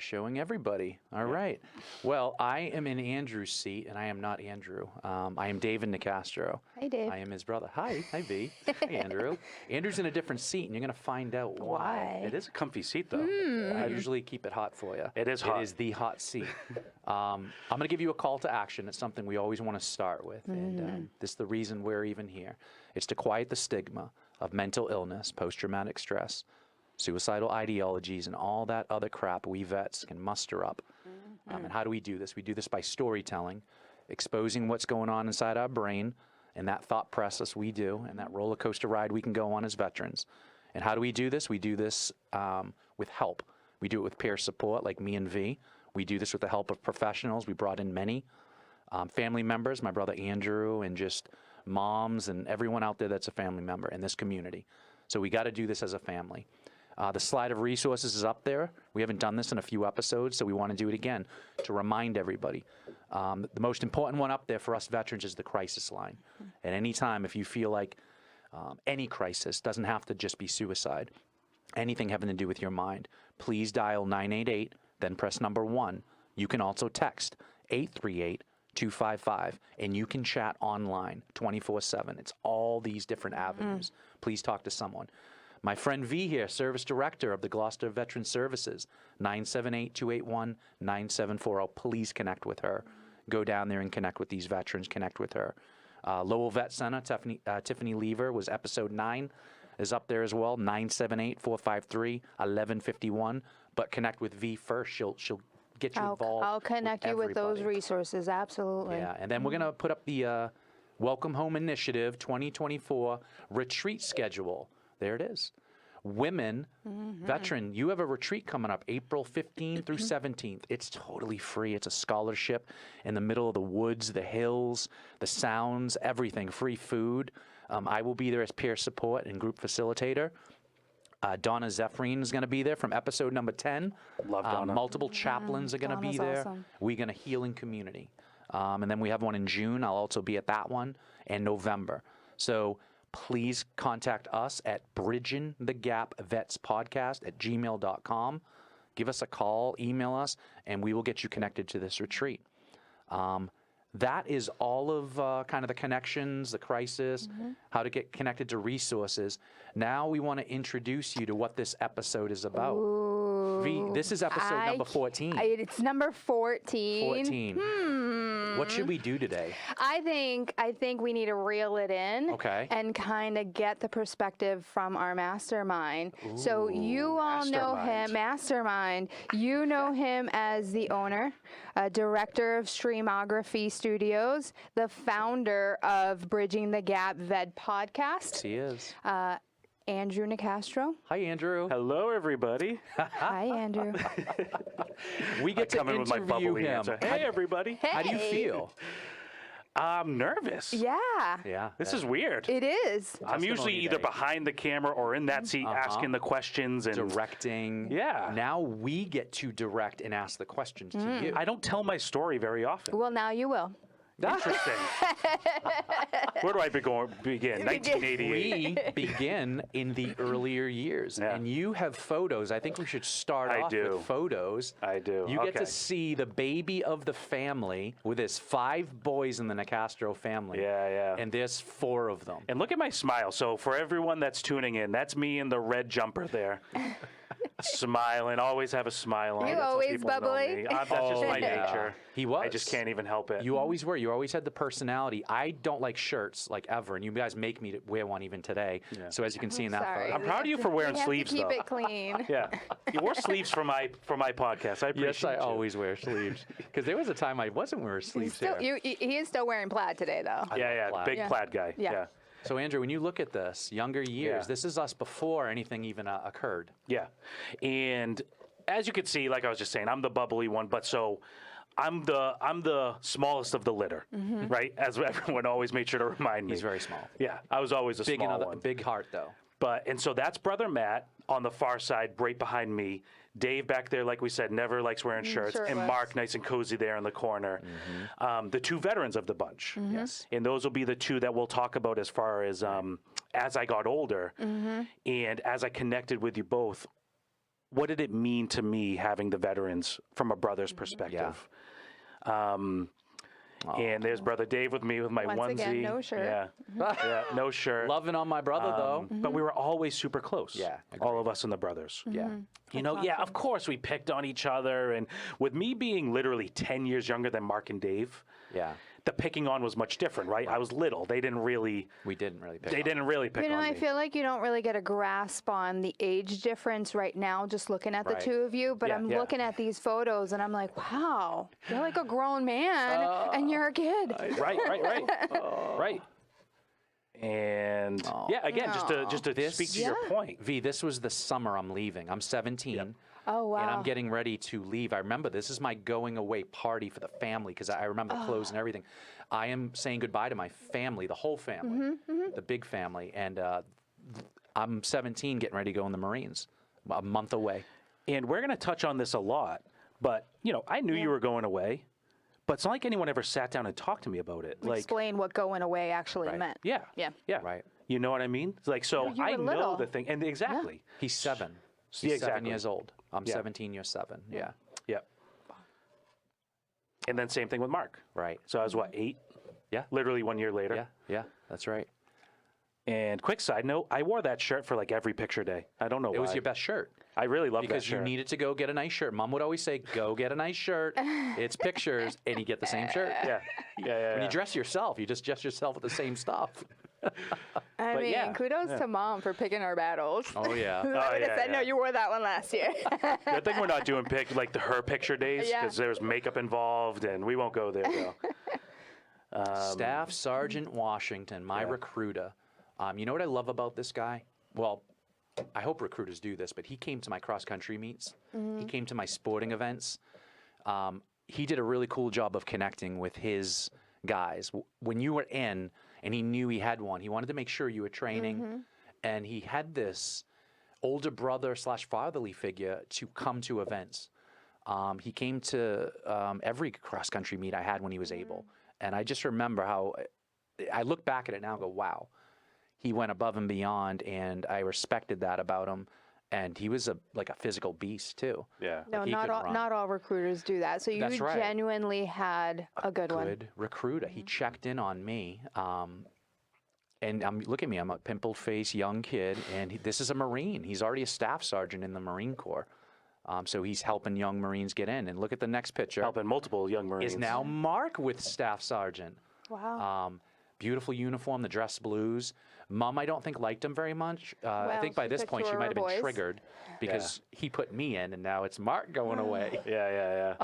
showing everybody. All right. Well, I am in Andrew's seat, and I am not Andrew. I am David Nicastro. Hi, Dave. I am his brother. Hi. Hi, V. Hi, Andrew. Andrew's in a different seat, and you're going to find out why. It is a comfy seat, though. I usually keep it hot for you. It is hot. It is the hot seat. I'm going to give you a call to action. It's something we always want to start with, and this is the reason we're even here. It's to quiet the stigma of mental illness, post-traumatic stress, suicidal ideologies, and all that other crap we vets can muster up. And how do we do this? We do this by storytelling, exposing what's going on inside our brain, and that thought process we do, and that roller coaster ride we can go on as veterans. And how do we do this? We do this with help. We do it with peer support, like me and V. We do this with the help of professionals. We brought in many family members, my brother Andrew, and just moms and everyone out there that's a family member in this community. So we got to do this as a family. The slide of resources is up there. We haven't done this in a few episodes, so we want to do it again to remind everybody. The most important one up there for us veterans is the crisis line. At any time, if you feel like any crisis, doesn't have to just be suicide, anything having to do with your mind, please dial 988, then press number 1. You can also text 838-255, and you can chat online 24/7. It's all these different avenues. Please talk to someone. My friend V here, Service Director of the Gloucester Veteran Services, 978-281-9740. Please connect with her. Go down there and connect with these veterans, connect with her. Lowell Vet Center, Tiffany Lever was episode 9, is up there as well, 978-453-1151. But connect with V first. She'll get you involved. I'll connect you with those resources, absolutely. Yeah, and then we're going to put up the Welcome Home Initiative 2024 retreat schedule. There it is. Women, veteran, you have a retreat coming up April 15th through 17th. It's totally free. It's a scholarship in the middle of the woods, the hills, the sounds, everything, free food. I will be there as peer support and group facilitator. Donna Zephyrin is going to be there from episode number 10. Love Donna. Multiple chaplains are going to be there. Awesome. We're going to healing community. And then we have one in June. I'll also be at that one, and November. So please contact us at bridgingthegapvetspodcast@gmail.com. Give us a call, email us, and we will get you connected to this retreat. That is all of kind of the connections, the crisis, how to get connected to resources. Now we want to introduce you to what this episode is about. V, this is episode number 14. It's number 14. 14. What should we do today? I think we need to reel it in. Okay. And kind of get the perspective from our mastermind. So you all know him, mastermind. You know him as the owner, director of Streamography Studios, the founder of Bridging the Gap Vet Podcast. Yes, he is. Andrew Nicastro. Hi, Andrew. Hello, everybody. Hi, Andrew. We get to come in with my interview bubbly him. answer. Hey, everybody. How do you feel? I'm nervous. Yeah. Yeah. This is weird. It is. I'm usually testimony either day. behind the camera or in that seat asking the questions and Directing. Yeah. Now we get to direct and ask the questions to you. I don't tell my story very often. Well, now you will. Interesting. Where do I begin? 1988. We begin in the earlier years, Yeah. and you have photos. I think we should start I off do. with photos. I do. You get Okay. to see the baby of the family with his 5 boys in the Nicastro family. Yeah, yeah. And there's 4 of them. And look at my smile. So for everyone that's tuning in, that's me in the red jumper there. Smiling, always have a smile on. You That's how always people know bubbly. me. That's just my yeah. nature. He was. I just can't even help it. You always were. You always had the personality. I don't like shirts, like, ever, and you guys make me wear one even today. Yeah. So as you can see in that Sorry. photo. I'm proud of you for wearing We have sleeves, to keep though. it clean. Yeah, you wore sleeves for my podcast. I appreciate Yes, I you. always wear sleeves. Because there was a time I wasn't wearing sleeves here. He is still wearing plaid today, though. Yeah, plaid. big Yeah. plaid guy. Yeah. Yeah. So, Andrew, when you look at this, younger years, Yeah. this is us before anything even occurred. Yeah. And as you can see, like I was just saying, I'm the bubbly one, but so I'm the smallest of the litter, right? As everyone always made sure to remind me. He's very small. Yeah, I was always a Big, small one. big heart, though. And so that's Brother Matt on the far side, right behind me. Dave back there, like we said, never likes wearing shirts. And Shirtless. Mark, nice and cozy there in the corner. The 2 veterans of the bunch. Yes. And those will be the 2 that we'll talk about as far as I got older and as I connected with you both. what did it mean to me having the veterans from a brother's perspective? And there's Brother Dave with me with my Once onesie. again, no shirt. Yeah, yeah, no shirt. Loving on my brother, though. But we were always super close. Yeah, all of us and the brothers. Yeah. You know, yeah, of course we picked on each other. And with me being literally 10 years younger than Mark and Dave, Yeah. the picking on was much different, right? I was little. They didn't really We didn't really pick They on didn't really pick You know, on I me. feel like you don't really get a grasp on the age difference right now just looking at the Right. two of you, but Yeah. I'm Yeah. looking at these photos and I'm like, wow, you're like a grown man and you're a kid. Right. Right. And yeah, again, just to This- speak to your point. V, this was the summer I'm leaving. I'm 17. Oh, wow. And I'm getting ready to leave. I remember this is my going away party for the family because I remember the clothes and everything. I am saying goodbye to my family, the whole family, the big family. And I'm 17 getting ready to go in the Marines, a month away. And we're going to touch on this a lot, but you know, I knew you were going away, but it's not like anyone ever sat down and talked to me about it. Like, Explain what going away actually Right. meant. yeah, Yeah. Right. You know what I mean? Like, so You were I know little. the thing, and exactly. He's 7. Yeah, He's 7 exactly. years old. I'm Yeah. 17, you're 7. Yeah. Yeah. And then same thing with Mark. Right. So I was what, 8? Yeah. Literally 1 year later. Yeah. Yeah. That's right. And quick side note, I wore that shirt for like every picture day. I don't know why. It was your best shirt. I really love that Because you shirt. needed to go get a nice shirt. Mom would always say, go get a nice shirt. It's pictures. And you get the same shirt. Yeah. When you dress yourself, you just dress yourself with the same stuff. I But mean, yeah, kudos to Mom for picking our battles. Oh, yeah. I would have yeah, said, no, yeah. you wore that one last year. Good thing we're not doing her picture days Yeah. because there's makeup involved, and we won't go there though. Staff Sergeant Washington, my recruiter. You know what I love about this guy? Well, I hope recruiters do this, but he came to my cross-country meets. He came to my sporting events. He did a really cool job of connecting with his guys. When you were in and he knew he had one, he wanted to make sure you were training. And he had this older brother / fatherly figure to come to events. He came to every cross-country meet I had when he was able. And I just remember how I look back at it now and go, wow, he went above and beyond, and I respected that about him. And he was like a physical beast too. Yeah. No, He not could all, run. not all recruiters do that. So you That's right. genuinely had a good one. Good recruiter. He checked in on me. And look at me, I'm a pimple-faced young kid, and this is a Marine. He's already a staff sergeant in the Marine Corps. So he's helping young Marines get in. And look at the next picture. Helping multiple young Marines. Is now Mark with staff sergeant. Wow. Beautiful uniform, the dress blues. Mom, I don't think liked him very much. I Well, think by she this picked point two she of might her have been boys. triggered because he put me in, and now it's Mark going away. Yeah.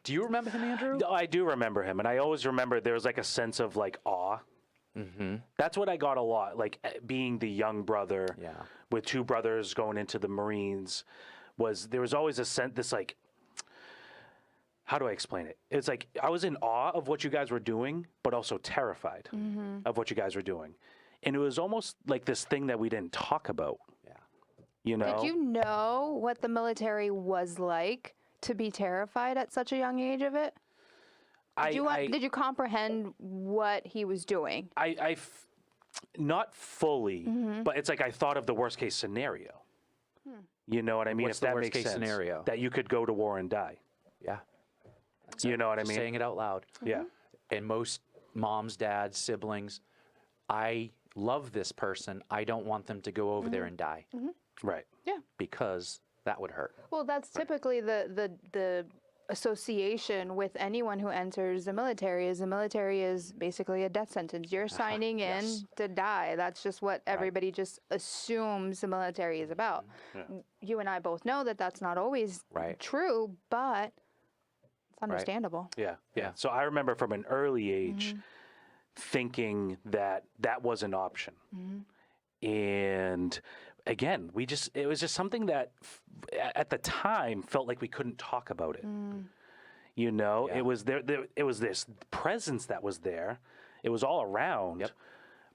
Do you remember him, Andrew? No, I do remember him, and I always remember there was like a sense of like awe. That's what I got a lot, like being the young brother Yeah. with two brothers going into the Marines. There was always a sense, this like, how do I explain it? It's like I was in awe of what you guys were doing, but also terrified of what you guys were doing. And it was almost like this thing that we didn't talk about. Yeah. You know? Did you know what the military was like to be terrified at such a young age of it? Did you comprehend what he was doing? Not fully, but it's like I thought of the worst case scenario. You know what I mean? What's if the that worst makes case sense. scenario? That you could go to war and die. Yeah. You know what I Just mean? saying it out loud. Yeah. And most moms, dads, siblings, I love this person. I don't want them to go over there and die Right. Yeah. because that would hurt. Well, that's typically the association with anyone who enters the military is basically a death sentence. You're signing in yes. to die. That's just what everybody just assumes the military is about. You and I both know that that's not always Right. true, but it's understandable. Yeah. Yeah. So I remember from an early age thinking that that was an option. And again, it was just something that at the time felt like we couldn't talk about it. You know, Yeah. it was it was this presence that was there. It was all around. Yep.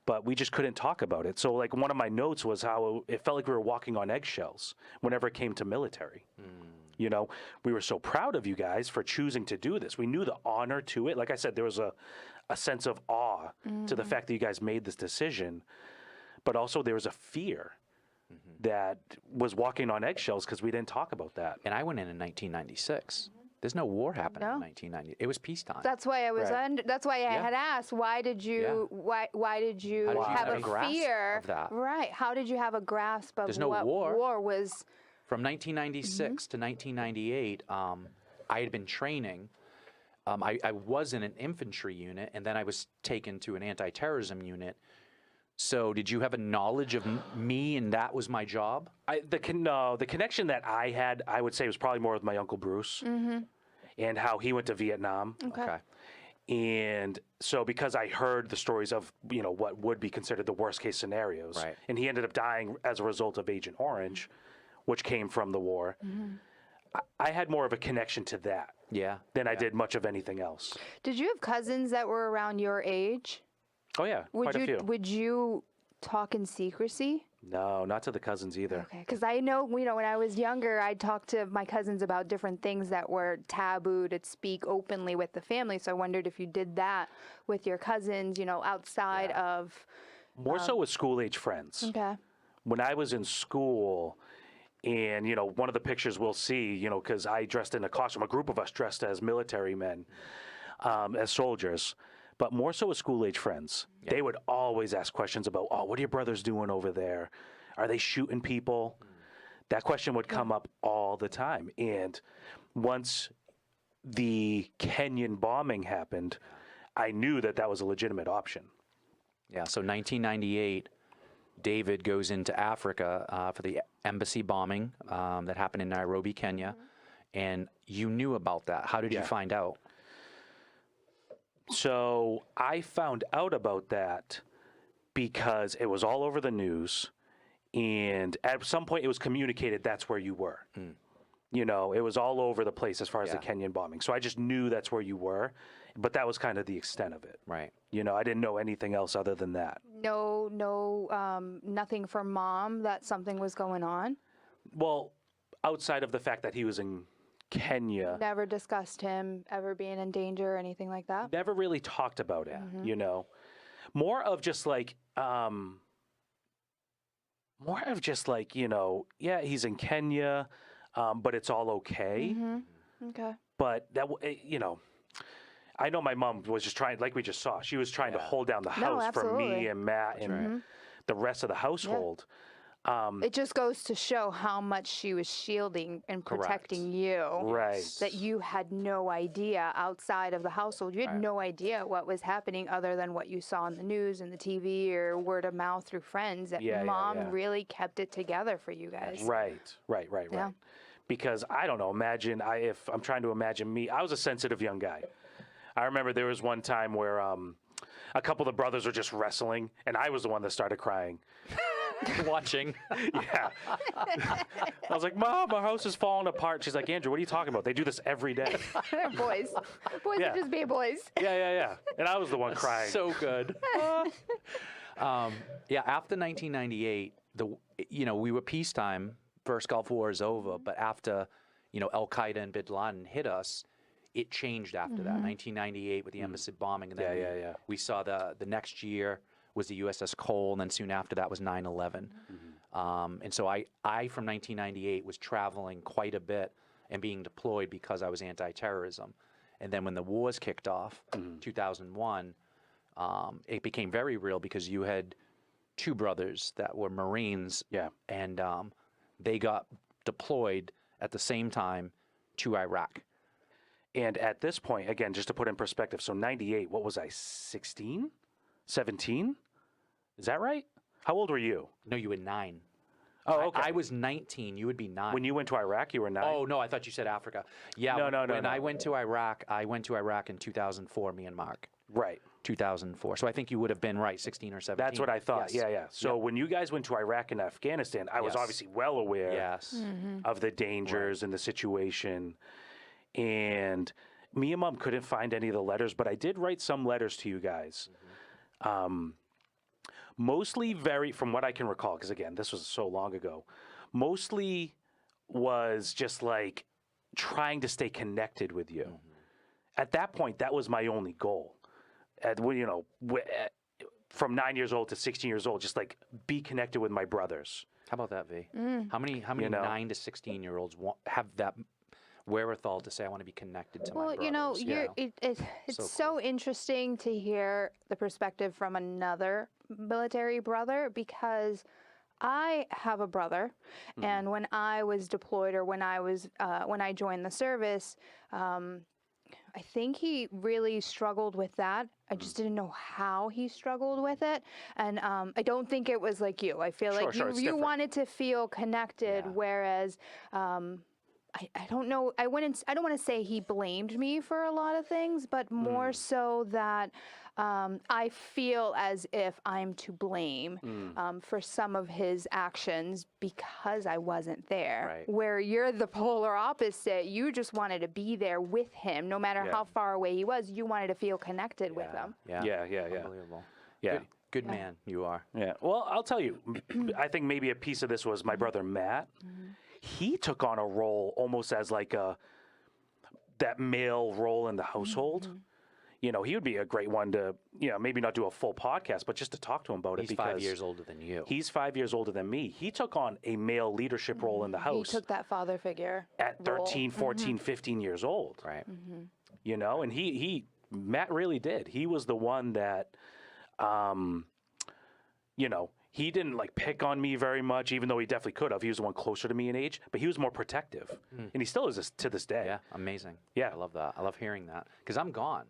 But we just couldn't talk about it. So, like, one of my notes was how it felt like we were walking on eggshells whenever it came to military. You know, we were so proud of you guys for choosing to do this. We knew the honor to it. Like I said, there was a sense of awe to the fact that you guys made this decision. But also there was a fear that was walking on eggshells because we didn't talk about that. And I went in 1996. There's no war happening in 1990. It was peacetime. That's why I was. Right. That's why I had asked. Why did you? Why did you have a grasp fear of that? Right. How did you have a grasp of There's no what war. was? From 1996 to 1998, I had been training. I was in an infantry unit, and then I was taken to an anti-terrorism unit. So did you have a knowledge of me, and that was my job? The connection that I had, I would say, was probably more with my Uncle Bruce and how he went to Vietnam. Okay. And so because I heard the stories of, what would be considered the worst case scenarios, Right. and he ended up dying as a result of Agent Orange, which came from the war, I had more of a connection to that than I did much of anything else. Did you have cousins that were around your age? Oh, yeah, quite a few. Would you talk in secrecy? No, not to the cousins either. Okay, because I know, when I was younger, I'd talk to my cousins about different things that were taboo to speak openly with the family. So I wondered if you did that with your cousins, outside of. More so with school-age friends. Okay. When I was in school, and, one of the pictures we'll see, because I dressed in a costume, a group of us dressed as military men, as soldiers, but more so with school-age friends. Yeah. They would always ask questions about, what are your brothers doing over there? Are they shooting people? That question would come up all the time. And once the Kenyan bombing happened, I knew that was a legitimate option. Yeah, so 1998, David goes into Africa for the embassy bombing that happened in Nairobi, Kenya. And you knew about that. How did you find out? So I found out about that because it was all over the news, and at some point it was communicated that's where you were. It was all over the place as far as the Kenyan bombing. So I just knew that's where you were, but that was kind of the extent of it. Right. I didn't know anything else other than that. No, nothing from Mom that something was going on? Well, outside of the fact that he was in Kenya. Never discussed him ever being in danger or anything like that? Never really talked about it, More of just like, he's in Kenya, but it's all okay. Okay. But that, I know my mom was just trying, like we just saw, she was trying to hold down the house for me and Matt and the rest of the household. It just goes to show how much she was shielding and protecting you. Right. That you had no idea outside of the household. You had no idea what was happening other than what you saw on the news and the TV or word of mouth through friends. That Mom really kept it together for you guys. Right. Yeah. Because I don't know, if I'm trying to imagine me, I was a sensitive young guy. I remember there was one time where a couple of the brothers were just wrestling, and I was the one that started crying. Watching. Yeah. I was like, Mom, our house is falling apart. She's like, Andrew, what are you talking about? They do this every day. They're boys. Boys are just being boys. Yeah. And I was the one crying. So good. After 1998, we were peacetime. First Gulf War is over, but after, Al Qaeda and Bin Laden hit us, it changed after that. 1998 with the embassy bombing, and then we saw the next year was the USS Cole, and then soon after that was 9/11. And so I from 1998 was traveling quite a bit and being deployed because I was anti-terrorism. And then when the wars kicked off, 2001, it became very real because you had two brothers that were Marines, and they got deployed at the same time to Iraq. And at this point, again, just to put in perspective, so 98, what was I, 16? 17? Is that right? How old were you? No, you were 9. Oh, okay. I was 19. You would be 9. When you went to Iraq, you were 9? Oh, no, I thought you said Africa. Yeah, No. When I went to Iraq in 2004, me and Mark. Right. 2004. So I think you would have been right, 16 or 17. That's what I thought. Yes. Yeah. So when you guys went to Iraq and Afghanistan, I was obviously well aware of the dangers and the situation. And me and Mom couldn't find any of the letters, but I did write some letters to you guys. Mostly from what I can recall, because again, this was so long ago, mostly was just like trying to stay connected with you. At that point, that was my only goal. From 9 years old to 16 years old, just like be connected with my brothers. How about that, V? How many You know? 9 to 16-year-olds have that wherewithal to say, I want to be connected to my brothers? Well, you know, it's so interesting to hear the perspective from another military brother, because I have a brother, and when I was deployed, or when I joined the service, I think he really struggled with that. I just didn't know how he struggled with it, and I don't think it was like you. I feel like it's you different. wanted to feel connected, whereas. I don't know. I don't want to say he blamed me for a lot of things, but more so that I feel as if I'm to blame for some of his actions because I wasn't there. Right. Where you're the polar opposite. You just wanted to be there with him, no matter how far away he was. You wanted to feel connected with him. Yeah. Unbelievable. Yeah. Good man, you are. Yeah. Well, I'll tell you, I think maybe a piece of this was my brother Matt. He took on a role almost as like that male role in the household. You know, he would be a great one to, maybe not do a full podcast, but just to talk to him about it. He's 5 years older than you. He's 5 years older than me. He took on a male leadership role in the house. He took that father figure at 13, 14, 15 years old. Right. You know, and Matt really did. He was the one that, he didn't like pick on me very much, even though he definitely could have. He was the one closer to me in age, but he was more protective. And he still is to this day. Yeah, amazing. Yeah. I love that. I love hearing that because I'm gone.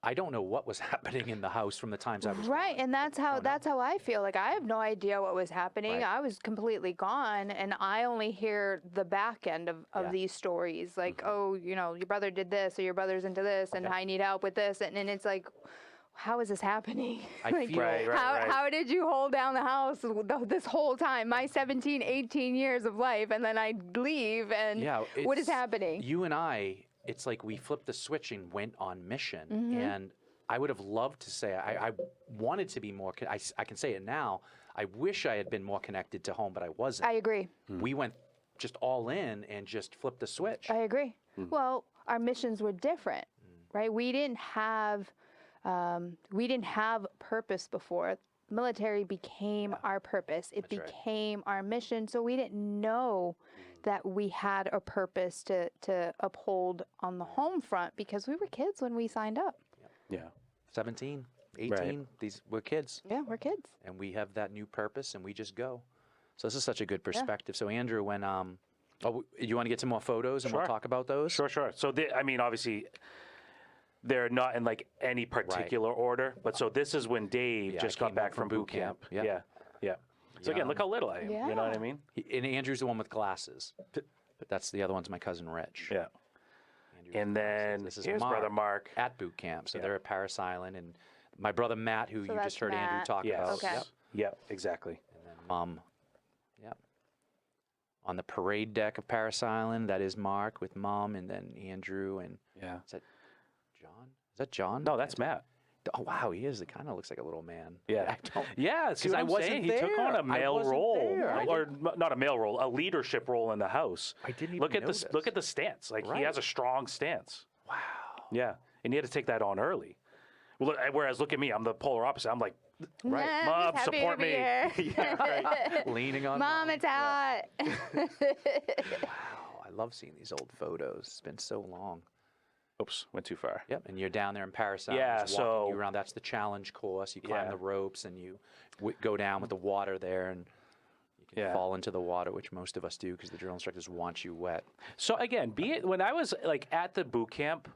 I don't know what was happening in the house from the times I was right, gone. and that's how I feel. Like I have no idea what was happening. Right. I was completely gone, and I only hear the back end of these stories. Like, oh, your brother did this, or your brother's into this, and I need help with this, and it's like, how is this happening? I feel how did you hold down the house this whole time, my 17, 18 years of life, and then I leave, and what is happening? You and I, it's like we flipped the switch and went on mission, and I would have loved to say I wanted to be more. I can say it now. I wish I had been more connected to home, but I wasn't. I agree. We went just all in and just flipped the switch. I agree. Well, our missions were different, right? We didn't have purpose before. Military became our purpose. It became our mission. So we didn't know that we had a purpose to uphold on the home front because we were kids when we signed up. Yeah. 17, 18, we're kids. Yeah, we're kids. And we have that new purpose and we just go. So this is such a good perspective. So Andrew, when you want to get some more photos and we'll talk about those? Sure. So obviously they're not in like any particular order, but so this is when Dave just got back from boot camp. Yeah. So again, look how little I am. Yeah. You know what I mean? And Andrew's the one with glasses. That's the other one's my cousin Rich. Yeah. And then this is here's brother Mark at boot camp. So they're at Paris Island, and my brother Matt, who you just heard Andrew talk yes. about. Okay. Yep, exactly. And then Mom. Yep. On the parade deck of Paris Island, that is Mark with Mom, and then Andrew, and is that John? Is that John? No, that's Matt. Oh wow, he is. It kind of looks like a little man. Yeah, because I wasn't saying. there. He took on a male role, there. or not a male role, a leadership role in the house. I didn't even look at notice. Look at the stance. Like he has a strong stance. Wow. Yeah, and he had to take that on early. Well, whereas look at me, I'm the polar opposite. I'm like, Mom, support me. Leaning on Mom, it's hot. Wow, I love seeing these old photos. It's been so long. Oops, went too far. Yep, and you're down there in Paris Island. Yeah, walking so you around. That's the challenge course. You climb the ropes and you go down with the water there, and you can fall into the water, which most of us do because the drill instructors want you wet. So again, when I was like at the boot camp,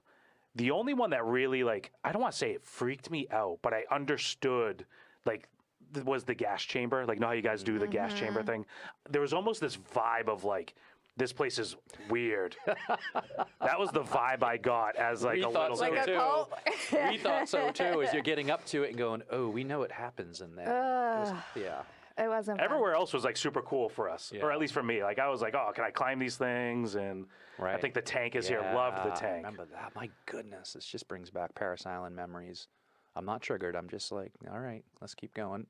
the only one that really like I don't want to say it freaked me out, but I understood like was the gas chamber. Like, know how you guys do the gas chamber thing? There was almost this vibe of like, this place is weird. That was the vibe I got as like a little like kid. a cult. We thought so too, as you're getting up to it and going, oh, we know what happens in there. It wasn't fun. Everywhere else was like super cool for us, or at least for me. Like I was like, oh, can I climb these things? And I think the tank is here. Loved the tank. I remember that. My goodness, this just brings back Paris Island memories. I'm not triggered. I'm just like, all right, let's keep going.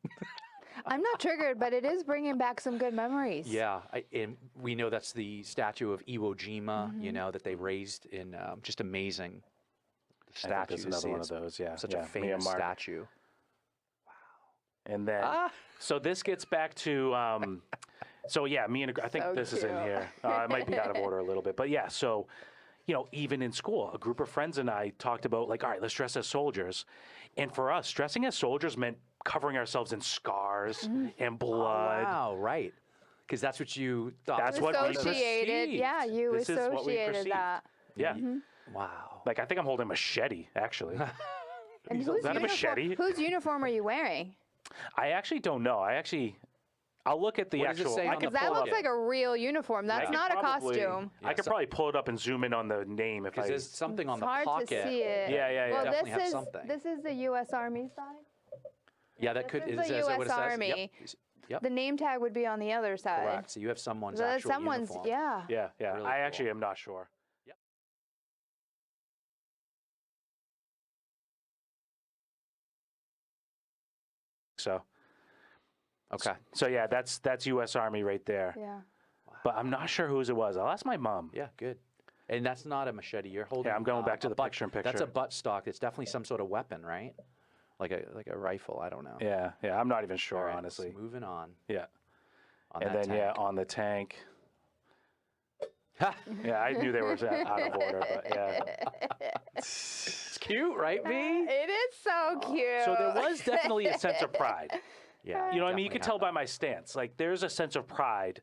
I'm not triggered, but it is bringing back some good memories. Yeah, and we know that's the statue of Iwo Jima, you know, that they raised in just amazing statue. There's another one of those, Such a famous statue. Wow. And then, so this gets back to So yeah, I think So this is in cute. here. It might be out of order a little bit, but yeah. So, even in school, a group of friends and I talked about like, all right, let's dress as soldiers, and for us, dressing as soldiers meant covering ourselves in scars and blood. Wow, right. Because that's what you thought. That's what we Associated. Yeah, you This is what we associated perceived. that. Yeah. Wow. Like I think I'm holding a machete, actually. And Is that a machete? whose uniform are you wearing? I actually don't know. I'll look at the What does it actual. say I on could the Because that pull looks up. like a real uniform. That's I not a could probably- costume. I could probably pull it up and zoom in on the name if Because I. there's something on It's the hard pocket. to see it. Yeah. Well, Definitely have this is something. this is the U.S. Army side. Yeah, that This could. is Is the that what U.S. it says? Army. Yep. The name tag would be on the other side. Correct. So you have someone's So actual someone's uniform. yeah. Yeah. Really I cool. actually am not sure. Yep. So. Okay. So yeah, that's U.S. Army right there. Yeah. But I'm not sure whose it was. I'll ask my mom. Yeah, good. And that's not a machete. You're holding. Yeah, I'm going back to a the butt- picture-in-picture. That's a butt stock. It's definitely some sort of weapon, right? Like a rifle. I don't know. Yeah. I'm not even All sure, right, honestly. so moving on. Yeah. On And that then tank. on the tank. Ha! Yeah, I knew they were out of order, but yeah. It's cute, right, V? It is so cute. So there was definitely a sense of pride. Yeah. You know what I mean? You definitely could have tell by that. my stance. Like there's a sense of pride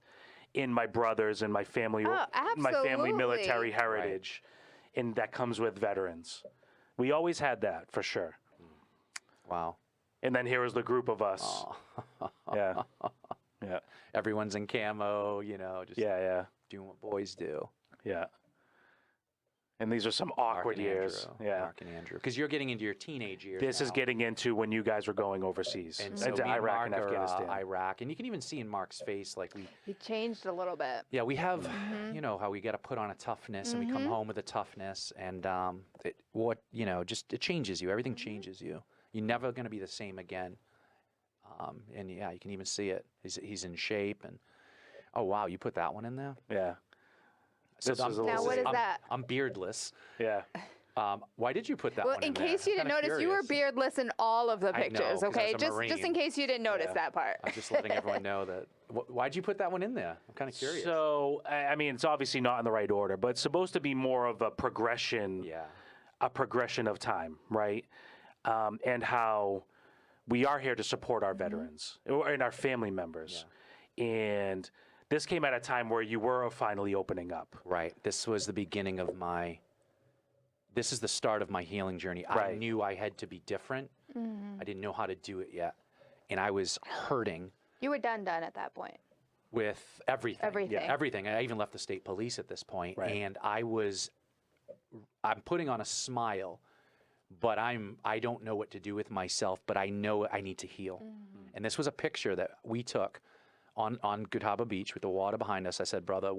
in my brothers and my family, Oh, my family absolutely. military heritage, and that comes with veterans. We always had that for sure. Wow. And then here was the group of us. Yeah, yeah, Everyone's in camo. Just yeah. doing what boys do. Yeah. And these are some Mark awkward and years. Andrew, Yeah. Mark and Andrew. Because you're getting into your teenage years. This is now. getting into when you guys were going overseas And so into me and Iraq Mark and are, Afghanistan. Iraq, and you can even see in Mark's face, like He changed a little bit. we have, how we got to put on a toughness, and we come home with a toughness, and it changes you. Everything changes you. You're never going to be the same again. And yeah, you can even see it. He's in shape, and oh wow, you put that one in there. Yeah. So This was a Now, little what is sick. that? I'm beardless. Yeah. Why did you put that Well, one in in there? case you I'm didn't kinda notice, you were curious. beardless in all of the I know, pictures, 'cause I okay? was a Just in Marine. case you didn't notice that part. I'm just letting everyone know that. Why'd you put that one in there? I'm kind of curious. So, I mean, it's obviously not in the right order, but it's supposed to be more of a progression. Yeah. A progression of time, right? And how we are here to support our veterans and our family members. And this came at a time where you were finally opening up. Right. This was the beginning of this is the start of my healing journey. I Right. knew I had to be different. I didn't know how to do it yet. And I was hurting You were done at that point. with everything. Everything. Yeah, everything. I even left the state police at this point. Right. And I'm putting on a smile, but I don't know what to do with myself, but I know I need to heal. And this was a picture that we took on Gutaba Beach with the water behind us. I said, brother,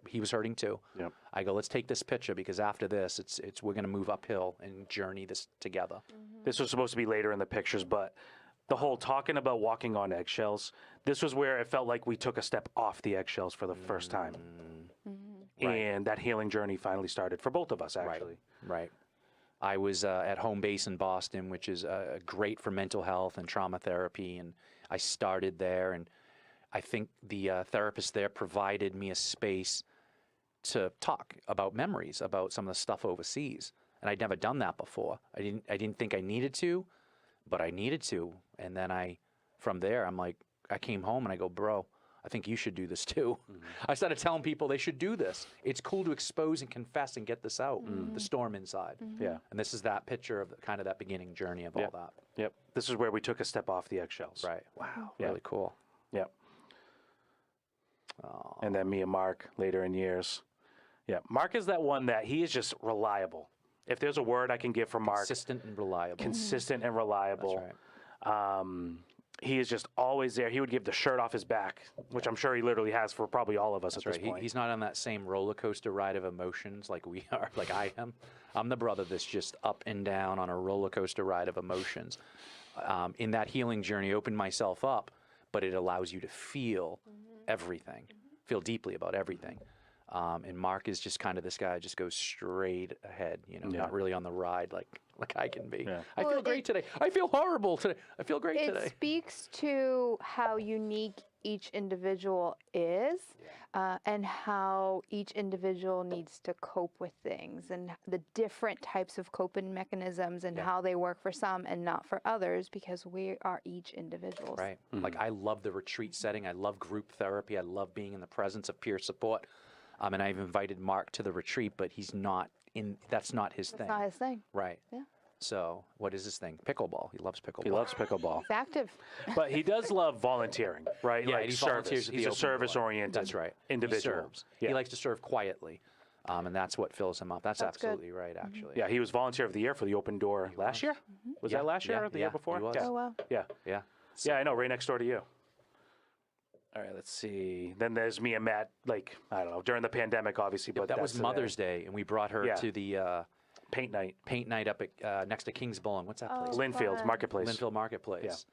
he was hurting too. Yep. I go, let's take this picture because after this, we're going to move uphill and journey this together. This was supposed to be later in the pictures, but the whole talking about walking on eggshells, this was where it felt like we took a step off the eggshells for the first time. And that healing journey finally started for both of us, actually. Right. I was at home base in Boston, which is great for mental health and trauma therapy, and I started there. And I think the therapist there provided me a space to talk about memories, about some of the stuff overseas, and I'd never done that before. I didn't think I needed to, but I needed to. And then from there, I'm like, I came home and I go, bro, I think you should do this too. I started telling people they should do this. It's cool to expose and confess and get this out, the storm inside. Yeah. And this is that picture of kind of that beginning journey of all that. Yep. This is where we took a step off the eggshells. Right. Wow. Yeah. Really cool. Yep. Oh, And then me and Mark later in years. Yeah. Mark is that one that he is just reliable. If there's a word I can give for Mark, consistent and reliable. consistent and reliable. That's right. He is just always there. He would give the shirt off his back, which I'm sure he literally has for probably all of us at That's this right. point. He's not on that same roller coaster ride of emotions like we are, like I am. I'm the brother that's just up and down on a roller coaster ride of emotions. In that healing journey, opened myself up, but it allows you to feel everything, feel deeply about everything. And Mark is just kind of this guy who just goes straight ahead, not really on the ride like I can be. Yeah. I feel great today. I feel horrible today. I feel great today. It speaks to how unique each individual is, and how each individual needs to cope with things, and the different types of coping mechanisms, and how they work for some and not for others, because we are each individuals. Right. Like, I love the retreat setting. I love group therapy. I love being in the presence of peer support. And I've invited Mark to the retreat, but he's not in. That's not his thing. It's not his thing. Right. Yeah. So what is his thing? Pickleball. He loves pickleball. He loves pickleball. He's active. But he does love volunteering, right? Yeah, like he service. volunteers at the He's a open door. service-oriented That's right. individual. He serves. Yeah. He likes to serve quietly, and that's what fills him up. That's That's good. absolutely right, actually. Yeah, he was Volunteer of the Year for the Open Door last year. Was Yeah, that last year yeah, or the year yeah, before? he was. Yeah. Oh, wow. Yeah. Yeah. Yeah, I know, right next door to you. All right, let's see. Then there's me and Matt, like, I don't know, during the pandemic, obviously. Yeah, but that was that's Mother's Day, and we brought her Yeah. to the paint night. paint night up at next to Kings Bowling. What's that place? Linfield fun. Marketplace. Linfield Marketplace.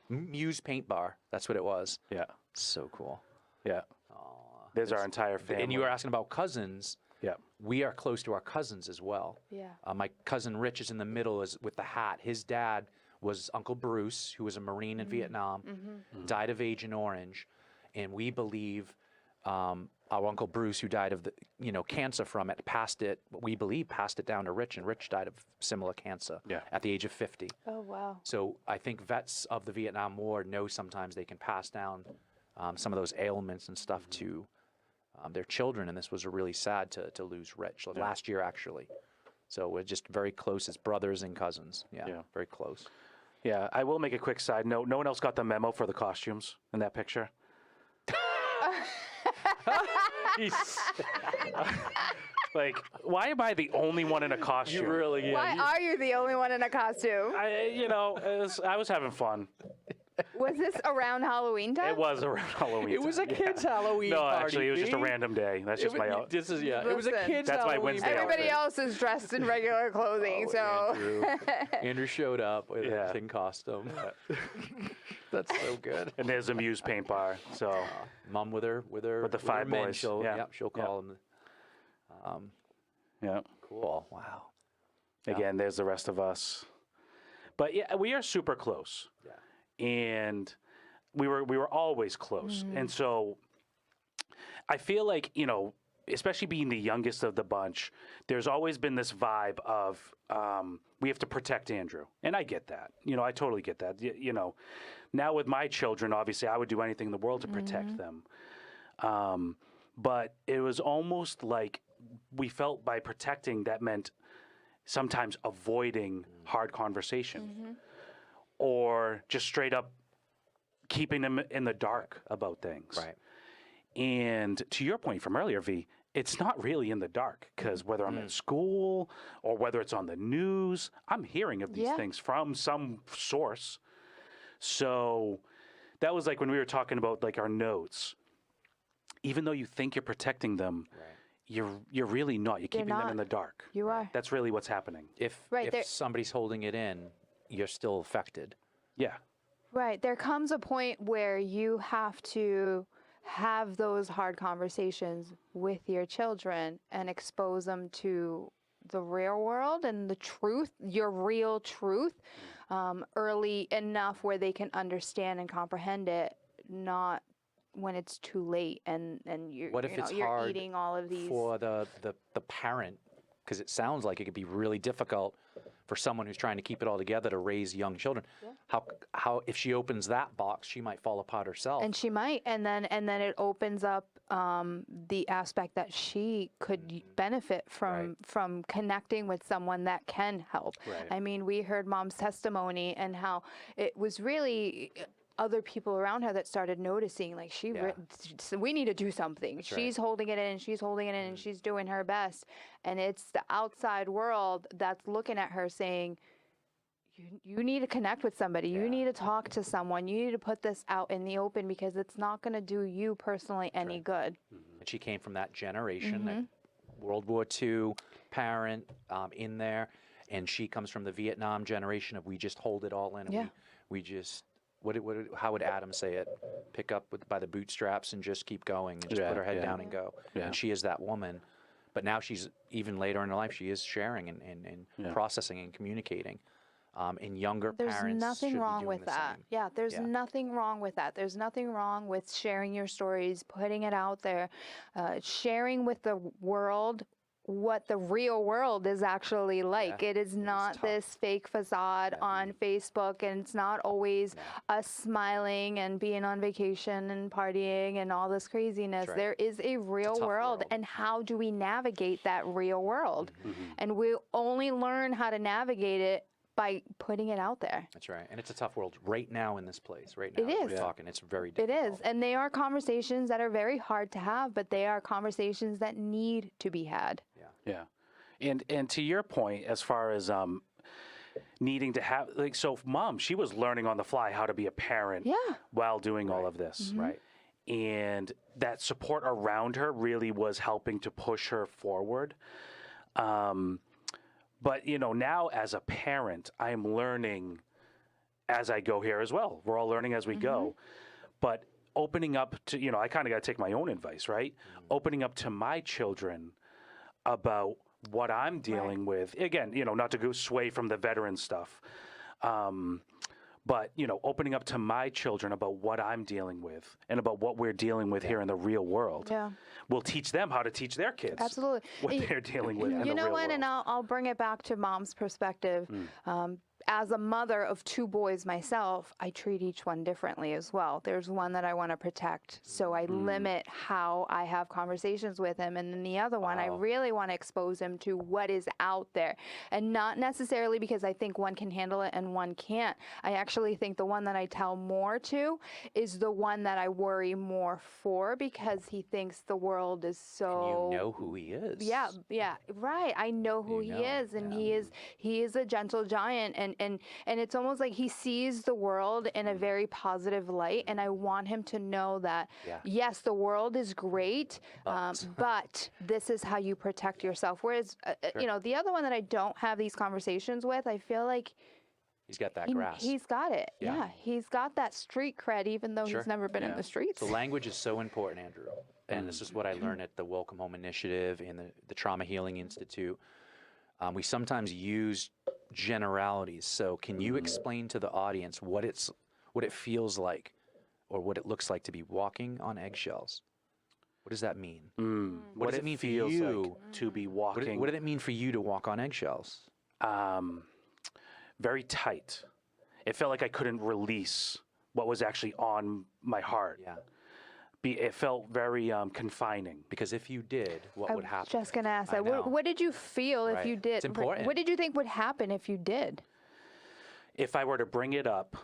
Muse Paint Bar. That's what it was. Yeah, So cool. yeah. There's our entire family. And you were asking about cousins. Yeah. We are close to our cousins as well. Yeah. My cousin Rich is in the middle with the hat. His dad was Uncle Bruce, who was a Marine in Vietnam, died of Agent Orange. And we believe our Uncle Bruce, who died of cancer from it, passed it down to Rich, and Rich died of similar cancer at the age of 50. Oh, wow. So I think vets of the Vietnam War know sometimes they can pass down some of those ailments and stuff to their children, and this was really sad to lose Rich last year, actually. So we're just very close as brothers and cousins. Yeah, very close. Yeah, I will make a quick side note. No one else got the memo for the costumes in that picture. Like, why am I the only one in a costume? Why are you the only one in a costume? I was having fun. Was this around Halloween time? It was around Halloween. It was a time, kid's Halloween No, party. actually, it was just a B. random day. That's just my out. It was a Listen, kid's That's my Halloween Wednesday party. Everybody else is dressed in regular clothing, so. Andrew showed up with Yeah. a king costume. That's so good. And there's a Muse paint bar. So Mom with her the five men, boys. She'll, Yeah. Yep, she'll call them. yeah. Cool. Wow. Again, there's the rest of us. But yeah, we are super close. Yeah. And we were always close. And so I feel like, especially being the youngest of the bunch, there's always been this vibe of we have to protect Andrew. And I get that. I totally get that. Now with my children, obviously, I would do anything in the world to protect them. But it was almost like we felt by protecting that meant sometimes avoiding hard conversation or just straight up keeping them in the dark about things. Right. And to your point from earlier, V, it's not really in the dark because whether I'm at school or whether it's on the news, I'm hearing of these things from some source. So that was like when we were talking about like our notes. Even though you think you're protecting them, you're really not. You're keeping them in the dark. You are. That's really what's happening. If somebody's holding it in, you're still affected. Yeah. Right. There comes a point where you have to have those hard conversations with your children and expose them to the real world and the truth, your real truth, early enough where they can understand and comprehend it, not when it's too late and you're, What if it's you're hard eating all of these. for the parent? Because it sounds like it could be really difficult for someone who's trying to keep it all together to raise young children. How if she opens that box, she might fall apart herself. And she might, and then it opens up the aspect that she could benefit from connecting with someone that can help. Right. I mean, we heard Mom's testimony and how it was really other people around her that started noticing, like we need to do something. She's holding it in, she's holding it in, and she's doing her best. And it's the outside world that's looking at her saying, you need to connect with somebody. You need to talk to someone. You need to put this out in the open because it's not going to do you personally any good. And she came from that generation, that World War II parent in there, and she comes from the Vietnam generation of we just hold it all in. And we just, how would Adam say it? Pick up by the bootstraps and just keep going and just put her head down and go. Yeah. And she is that woman. But now she's, even later in her life, she is sharing and processing and communicating. And younger There's parents nothing should be wrong doing with the that. same. Yeah, there's Yeah. nothing wrong with that. There's nothing wrong with sharing your stories, putting it out there, sharing with the world what the real world is actually like. Yeah, It is not tough. this fake facade on Facebook, and it's not always us smiling and being on vacation and partying and all this craziness. right. There is a real tough world, world. and how do we navigate that real world? Mm-hmm. And we only learn how to navigate it by putting it out there. That's right. And it's a tough world right now in this place. Right now, It as is. we're talking, it's very It difficult. is. And they are conversations that are very hard to have, but they are conversations that need to be had. Yeah. And to your point, as far as needing to have, like, so Mom, she was learning on the fly how to be a parent while doing all of this. Right. And that support around her really was helping to push her forward. But, you know, now as a parent, I'm learning as I go here as well. We're all learning as we go. But opening up to, you know, I kind of got to take my own advice, right? Opening up to my children about what I'm dealing with. Again, you know, not to go sway from the veteran stuff. But, you know, opening up to my children about what I'm dealing with and about what we're dealing with here in the real world. Yeah. Will teach them how to teach their kids. Absolutely. What they're dealing with in the You know real what? world. And I'll bring it back to Mom's perspective. As a mother of 2 boys myself, I treat each one differently as well. There's one that I want to protect, so I limit how I have conversations with him. And then the other one, I really want to expose him to what is out there. And not necessarily because I think one can handle it and one can't. I actually think the one that I tell more to is the one that I worry more for, because he thinks the world is so... You know who he is. Yeah, right. I know who he is, and he is a gentle giant, and it's almost like he sees the world in a very positive light, and I want him to know that yes, the world is great, but this is how you protect yourself. Whereas you know, the other one that I don't have these conversations with, I feel like He's got that grasp. he's got it. Yeah, he's got that street cred, even though he's never been in the streets. So language is so important, Andrew. And this is what I learned at the Welcome Home Initiative and the Trauma Healing Institute. We sometimes use generalities. So can you explain to the audience what it feels like, or what it looks like to be walking on eggshells? What does that mean? What does it mean for you like to be walking? What did it mean for you to walk on eggshells? Very tight. It felt like I couldn't release what was actually on my heart. Yeah. It felt very confining. Because if you did, what would happen? Just gonna ask I that. know. What did you feel if Right. you did? It's important. What did you think would happen if you did? If I were to bring it up,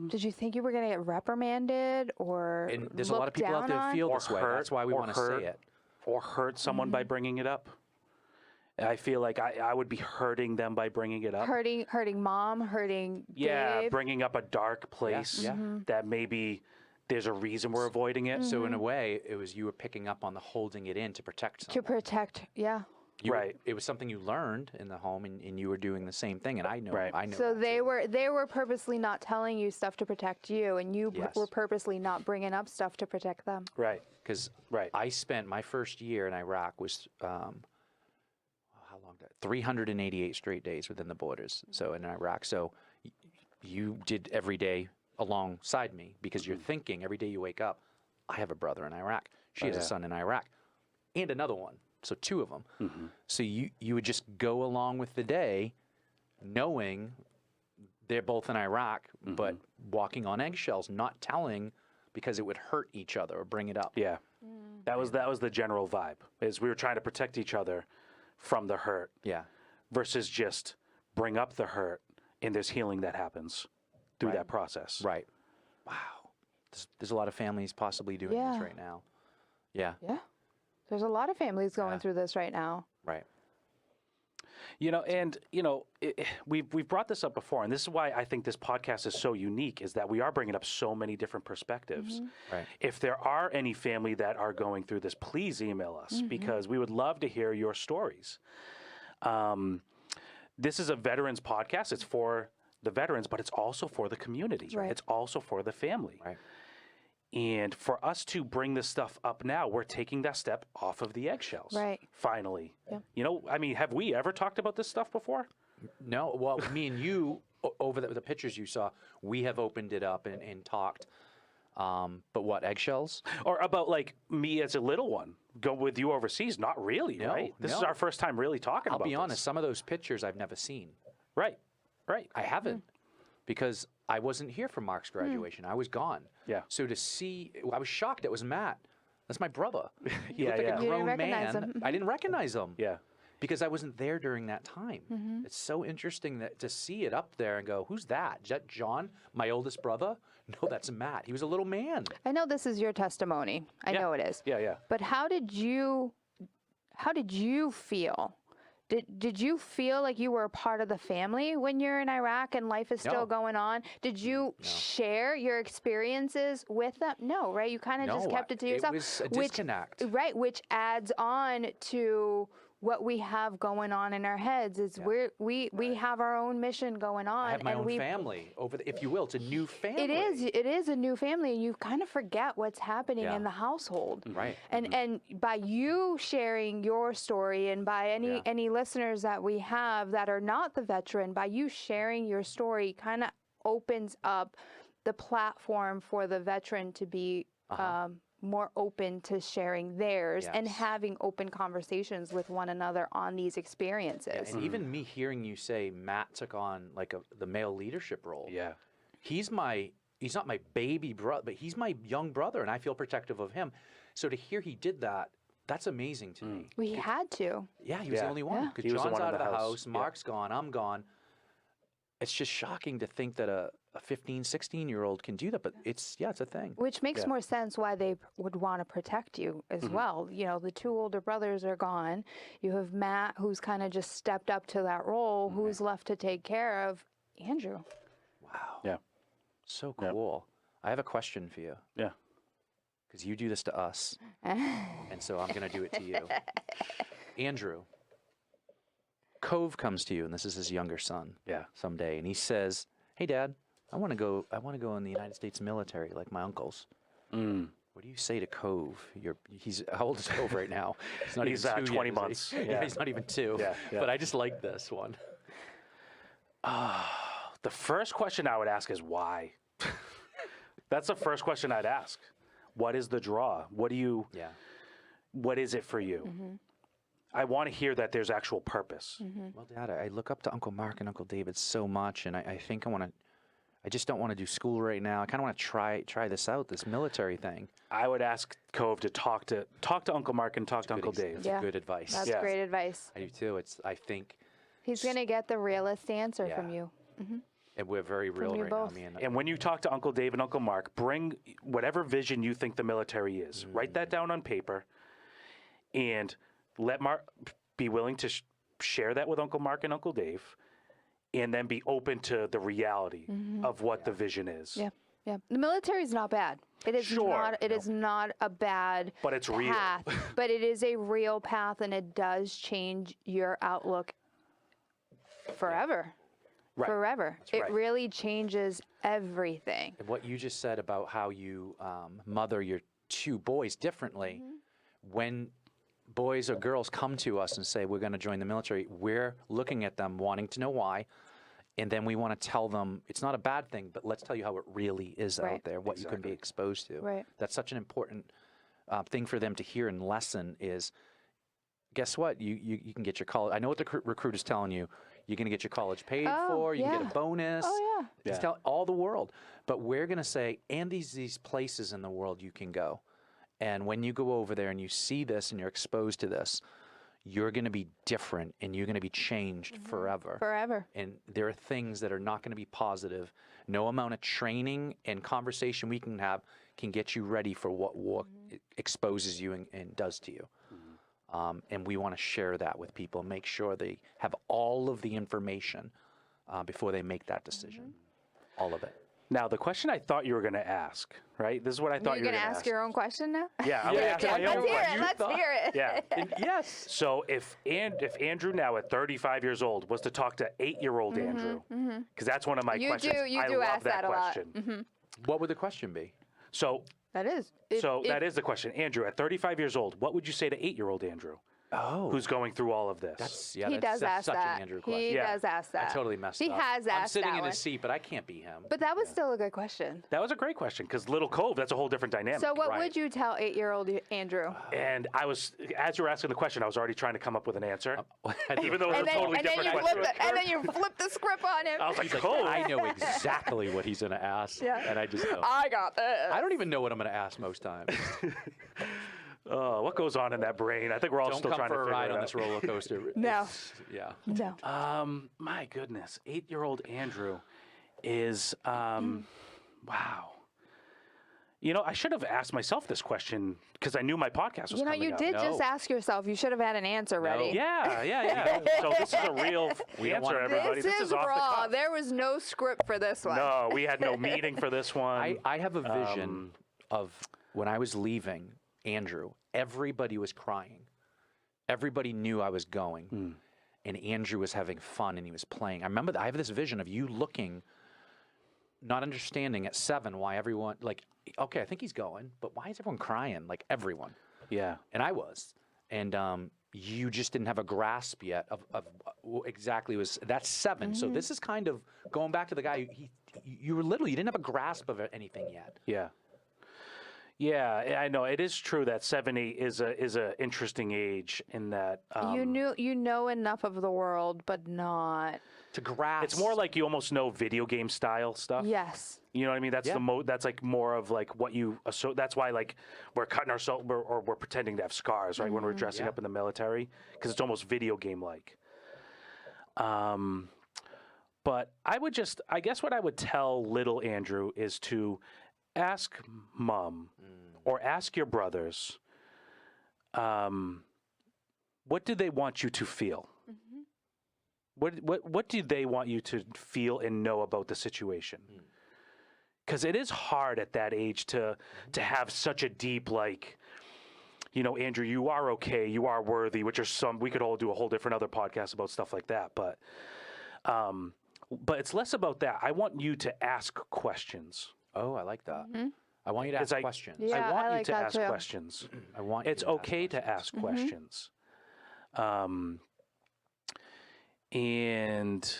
Did you think you were gonna get reprimanded or And there's a lot of looked people out down there on? feel or this way. hurt, That's why we or want to hurt. say it. or hurt someone by bringing it up, I feel like I would be hurting them by bringing it up. hurting Mom, hurting Yeah, Gabe. bringing up a dark place yeah. that maybe there's a reason we're avoiding it. So in a way, it was you were picking up on the holding it in to protect to someone. protect. Yeah. Right. It was something you learned in the home, and you were doing the same thing. And I know. Right. I know. So that they too. were purposely not telling you stuff to protect you, and you Yes. were purposely not bringing up stuff to protect them. Right. Because Right. I spent my first year in Iraq was how long did 388 straight days within the borders. So in Iraq, so you did every day alongside me, because you're thinking every day you wake up, I have a brother in Iraq. She has a son in Iraq, and another one. So 2 of them. So you would just go along with the day, knowing they're both in Iraq, but walking on eggshells, not telling because it would hurt each other or bring it up. Yeah. That was the general vibe. Is we were trying to protect each other from the hurt Yeah. versus just bring up the hurt, and there's healing that happens through that process. Right. Wow. There's a lot of families possibly doing Yeah. this right now. Yeah. Yeah. There's a lot of families going through this right now. Right. We've brought this up before, and this is why I think this podcast is so unique, is that we are bringing up so many different perspectives. Right. If there are any family that are going through this, please email us, because we would love to hear your stories. This is a veterans podcast. It's for the veterans, but it's also for the community. Right. It's also for the family. Right. And for us to bring this stuff up now, we're taking that step off of the eggshells. Right. Finally. Yeah. You know, I mean, have we ever talked about this stuff before? No, well, me and you, over the pictures you saw, we have opened it up and talked. But what, eggshells? Or about like me as a little one, go with you overseas? Not really, No, right? This is no. our first time really talking I'll about be this. honest, some of those pictures I've never seen. Right, right. I haven't because I wasn't here for Mark's graduation. I was gone. Yeah. So to see, I was shocked. It was Matt. That's my brother. He Yeah, looked like yeah. a You didn't grown recognize man. him. I didn't recognize him. Yeah. Because I wasn't there during that time. It's so interesting that to see it up there and go, who's that? Is that John, my oldest brother? No, that's Matt. He was a little man. I know this is your testimony. I know it is. Yeah, yeah. But how did you feel? Did you feel like you were a part of the family when you're in Iraq and life is still No. going on? Did you share your experiences with them? No, right? You kind of just kept it to yourself. It was a disconnect. Right, which adds on to what we have going on in our heads is we have our own mission going on. I have my and own family over the, if you will. It's a new family. it is a new family, and you kind of forget what's happening Yeah. in the household. Right. And by you sharing your story, and by any listeners that we have that are not the veteran, by you sharing your story, kind of opens up the platform for the veteran to be more open to sharing theirs and Yes. having open conversations with one another on these experiences. And even me hearing you say Matt took on like the male leadership role. Yeah. He's not my baby brother, but he's my young brother, and I feel protective of him. So to hear he did that, that's amazing to me. We had to. Yeah, he was the Yeah. only one. Because He was the John's one in out of the the house. house, Yeah. Mark's gone, I'm gone. It's just shocking to think that a 15, 16-year-old can do that, but it's a thing. Which makes Yeah. more sense why they would want to protect you as well. You know, the two older brothers are gone. You have Matt, who's kind of just stepped up to that role, who's left to take care of Andrew. Wow. Yeah. So Yeah. cool. I have a question for you. Yeah. Because you do this to us, and so I'm going to do it to you. Andrew, Cove comes to you, and this is his younger son. Yeah. Someday, and he says, "Hey, Dad, I want to go in the United States military like my uncles." What do you say to Cove? He's how old is Cove right now? He's not He's, even 2 20 yet, is he? months. Yeah, Yeah. he's not even 2. Yeah, yeah. But I just like this one. The first question I would ask is why? That's the first question I'd ask. What is the draw? What is it for you? I want to hear that there's actual purpose. Well, Dad, I look up to Uncle Mark and Uncle David so much, and I think I just don't want to do school right now. I kind of want to try this out, this military thing. I would ask Cove to talk to Uncle Mark and talk to Uncle Dave. That's Yeah. good advice. That's Yeah. great advice. I do too. I think, He's going to get the realest answer from Yeah. you. and we're very real you right both. now, me and And when you talk to Uncle Dave and Uncle Mark, bring whatever vision you think the military is. Write that down on paper, and let Mark be willing to share that with Uncle Mark and Uncle Dave, and then be open to the reality of what the vision is. Yeah. Yeah. The military is not bad. It is Sure. not. It is not a bad But it's real. path. But it is a real path, and it does change your outlook forever. Right. Forever. It right. really changes everything. And what you just said about how you mother your 2 boys differently, when boys or girls come to us and say, we're going to join the military, we're looking at them wanting to know why. And then we want to tell them it's not a bad thing, but let's tell you how it really is Right. out there, what you can be exposed to. Right. That's such an important thing for them to hear and lesson is, guess what? You can get your college. I know what the recruiter's telling you. You're going to get your college paid Oh, for. You can get yeah. a bonus. Oh, yeah. He's telling all the world. But we're going to say, and these places in the world you can go. And when you go over there and you see this and you're exposed to this, you're going to be different and you're going to be changed forever. Forever. And there are things that are not going to be positive. No amount of training and conversation we can have can get you ready for what war exposes you and does to you. And we want to share that with people, make sure they have all of the information before they make that decision. All of it. Now, the question I thought you were going to ask, right? This is what I thought You're you were going to going to ask your own question now? Yeah, I'm going to ask my Let's own hear question. it. Let's hear it. Yeah. Yes. So if Andrew now at 35 years old was to talk to 8-year-old Andrew, because that's one of my questions. You I do love ask that a lot. question. What would the question be? So That is. that is the question. Andrew, at 35 years old, what would you say to 8-year-old Andrew? who's going through all of this. He does that's ask such that. an Andrew question. He does ask that. I totally messed He up. has asked I'm sitting that in one. his seat, but I can't be him. But that was still a good question. That was a great question because Little Cove, that's a whole different dynamic. So what Right. would you tell 8-year-old Andrew? And I was, as you were asking the question, I was already trying to come up with an answer, even though it was And a totally then different you question. and then you flip the script on him. I was like, He's like, Cove. I know exactly what he's going to ask, and I just don't. I got this. I don't even know what I'm going to ask most times. What goes on in that brain? I think we're all Don't still come trying for to a figure ride it on out. this roller coaster. No. Yeah. No. My goodness, 8-year-old Andrew is, wow. You know, I should have asked myself this question because I knew my podcast was You know, coming you up. did just No. ask yourself. You should have had an answer ready. Yeah. So this is a real answer, want- everybody. This is off the raw. cuff. There was no script for this one. No, we had no meeting for this one. I have a vision of when I was leaving Andrew, everybody was crying. Everybody knew I was going. And Andrew was having fun and he was playing. I remember I have this vision of you looking, not understanding at 7 why everyone, like, okay, I think he's going, but why is everyone crying? Like everyone. Yeah. And I was. And you just didn't have a grasp yet of what exactly was, that's 7. So this is kind of going back to the guy, you were literally, you didn't have a grasp of anything yet. Yeah. Yeah, I know. It is true that 7, 8 is a interesting age in that You know enough of the world, but not. To grasp. it's more like you almost know video game style stuff. Yes. You know what I mean? That's Yeah. that's like more of like what you so that's why like we're cutting ourselves or we're pretending to have scars, right? When we're dressing up in the military because it's almost video game like. But I guess what I would tell little Andrew is to ask mom or ask your brothers, what do they want you to feel? What do they want you to feel and know about the situation? Because it is hard at that age to have such a deep, like, you know, Andrew, you are okay, you are worthy, which are we could all do a whole different other podcast about stuff like that. But it's less about that. I want you to ask questions. Oh, I like that. I want you to ask questions. Yeah, I want I you like to that ask too. questions. I want It's you to okay to ask questions. And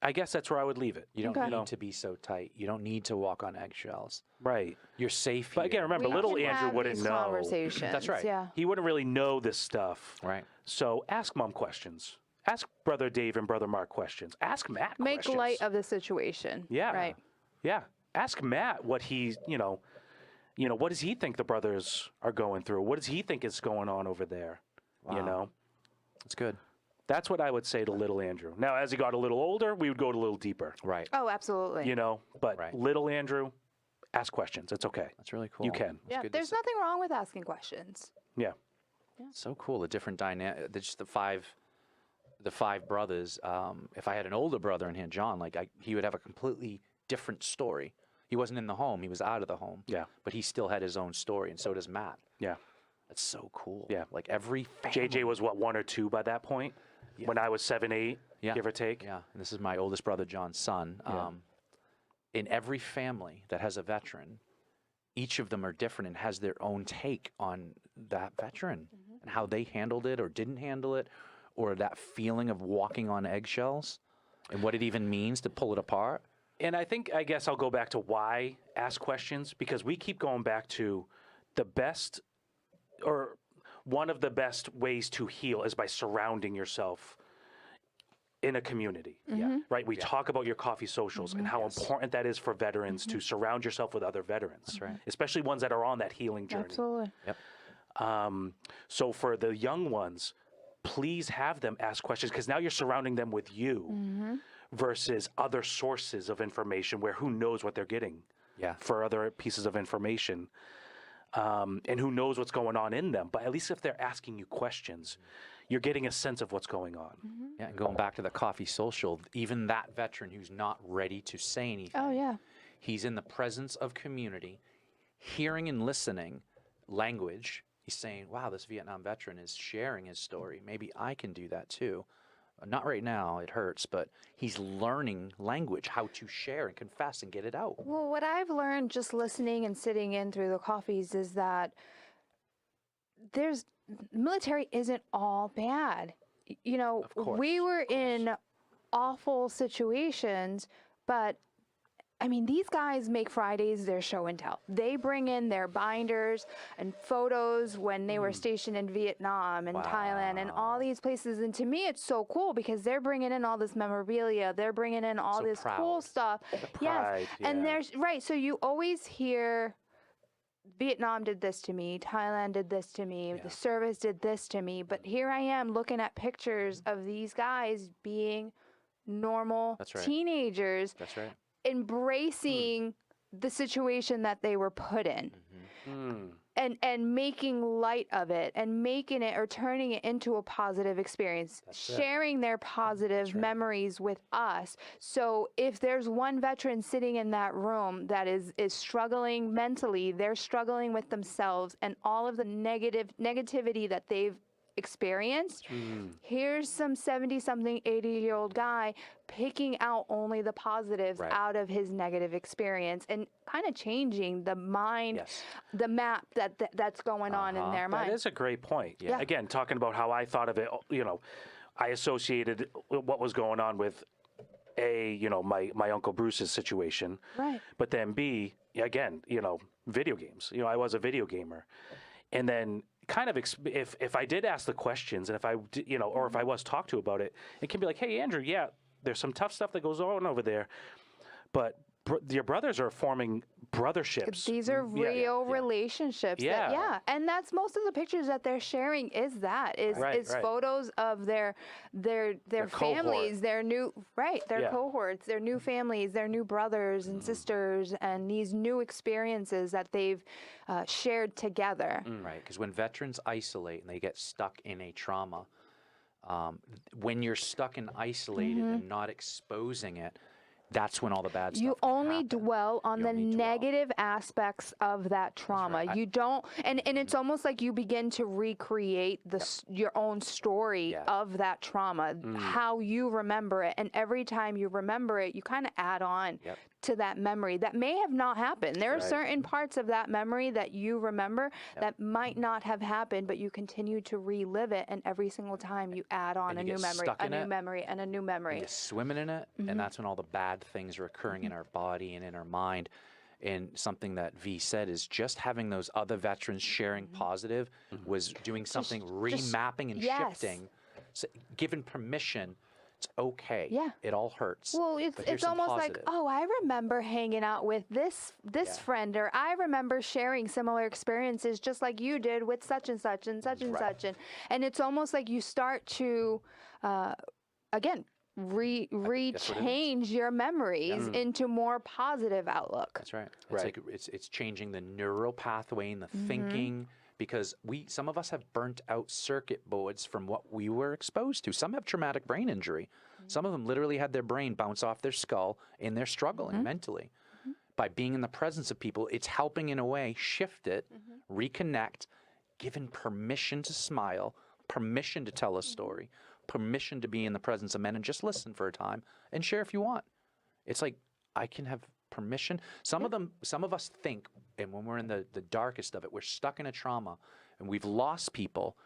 I guess that's where I would leave it. You don't Okay. need to be so tight. You don't need to walk on eggshells. Right. You're safe But again, here. remember, We little can Andrew have wouldn't these know. Conversations. That's right. Yeah. He wouldn't really know this stuff. Right. So ask mom questions. Ask brother Dave and brother Mark questions. Ask Matt Make questions. light of the situation. Yeah. Right. Yeah. Ask Matt what he's, what does he think the brothers are going through? What does he think is going on over there? You Wow. know? That's good. That's what I would say to little Andrew. Now, as he got a little older, we would go a little deeper, Right. Oh, absolutely. But Right. little Andrew, ask questions. It's okay. That's really cool. You can. That's Yeah, good to there's see. nothing wrong with asking questions. Yeah. So cool. The different dynamic. Just the five brothers. If I had an older brother in here, John, he would have a completely different story. He wasn't in the home. He was out of the home. Yeah. But he still had his own story, and so does Matt. Yeah. That's so cool. Yeah. Like every family. JJ was what, 1 or 2 by that point? Yeah. When I was 7, 8, Yeah. give or take? Yeah. And this is my oldest brother, John's son. Yeah. In every family that has a veteran, each of them are different and has their own take on that veteran and how they handled it or didn't handle it, or that feeling of walking on eggshells and what it even means to pull it apart. And I guess I'll go back to why ask questions, because we keep going back to the best, or one of the best ways to heal is by surrounding yourself in a community. Yeah. Right? We talk about your coffee socials and how important that is for veterans to surround yourself with other veterans. That's right. Especially ones that are on that healing journey. Absolutely. Yep. So for the young ones, please have them ask questions, because now you're surrounding them with you versus other sources of information where who knows what they're getting for other pieces of information, and who knows what's going on in them. But at least if they're asking you questions, you're getting a sense of what's going on. Yeah. And going back to the coffee social, even that veteran who's not ready to say anything. Oh, yeah. He's in the presence of community, hearing and listening language. He's saying, wow, this Vietnam veteran is sharing his story. Maybe I can do that too. Not right now, it hurts, but he's learning language, how to share and confess and get it out. Well, what I've learned just listening and sitting in through the coffees is that there's military isn't all bad. You know, Of course, we were of course. in awful situations, but I mean, these guys make Fridays their show and tell. They bring in their binders and photos when they were stationed in Vietnam and Thailand and all these places. And to me, it's so cool because they're bringing in all this memorabilia. They're bringing in all So this proud. cool stuff. pride, And yeah. there's, right. So you always hear Vietnam did this to me, Thailand did this to me, the service did this to me. But here I am looking at pictures of these guys being normal That's right. teenagers, That's right. embracing the situation that they were put in. Mm. And making light of it and making it or turning it into a positive experience, sharing their positive memories with us. So if there's one veteran sitting in that room that is struggling mentally, they're struggling with themselves and all of the negativity that they've experienced, here's some 70-something, 80-year-old guy picking out only the positives out of his negative experience and kind of changing the mind, the map that's going on in their mind. That is a great point. Yeah. Again, talking about how I thought of it, you know, I associated what was going on with A, you know, my Uncle Bruce's situation. Right. But then B, again, you know, video games. You know, I was a video gamer. And then kind of if I did ask the questions and if I, you know, or if I was talked to about it, it can be like, hey, Andrew, yeah, there's some tough stuff that goes on over there, but your brothers are forming brotherships. These are real relationships. Yeah. And that's most of the pictures that they're sharing is photos of their families, cohort. their new, their cohorts, their new families, their new brothers and sisters, and these new experiences that they've shared together. Right, because when veterans isolate and they get stuck in a trauma, when you're stuck and isolated and not exposing it, that's when all the bad stuff You can only happen. dwell on the negative aspects of that trauma. You don't, and it's almost like you begin to recreate your own story of that trauma, how you remember it. And every time you remember it, you kind of add on to that memory that may have not happened. There are certain parts of that memory that you remember that might not have happened, but you continue to relive it. And every single time you add on a new memory, a new memory, and a new memory. You're swimming in it, and that's when all the bad things are occurring in our body and in our mind. And something that V said is just having those other veterans sharing positive was doing something, remapping and shifting, so, given permission. It's okay. Yeah. It all hurts. Well, it's almost like, oh, I remember hanging out with this friend, or I remember sharing similar experiences just like you did with such and such and such and such. And it's almost like you start to, again, rechange your memories into more positive outlook. That's right. It's like it's changing the neural pathway and the thinking, because some of us have burnt out circuit boards from what we were exposed to. Some have traumatic brain injury. Some of them literally had their brain bounce off their skull and they're struggling mentally. By being in the presence of people, it's helping in a way shift it, reconnect, given permission to smile, permission to tell a story, permission to be in the presence of men and just listen for a time and share if you want. It's like, I can have permission. Some of us think, and when we're in the darkest of it, we're stuck in a trauma and we've lost people,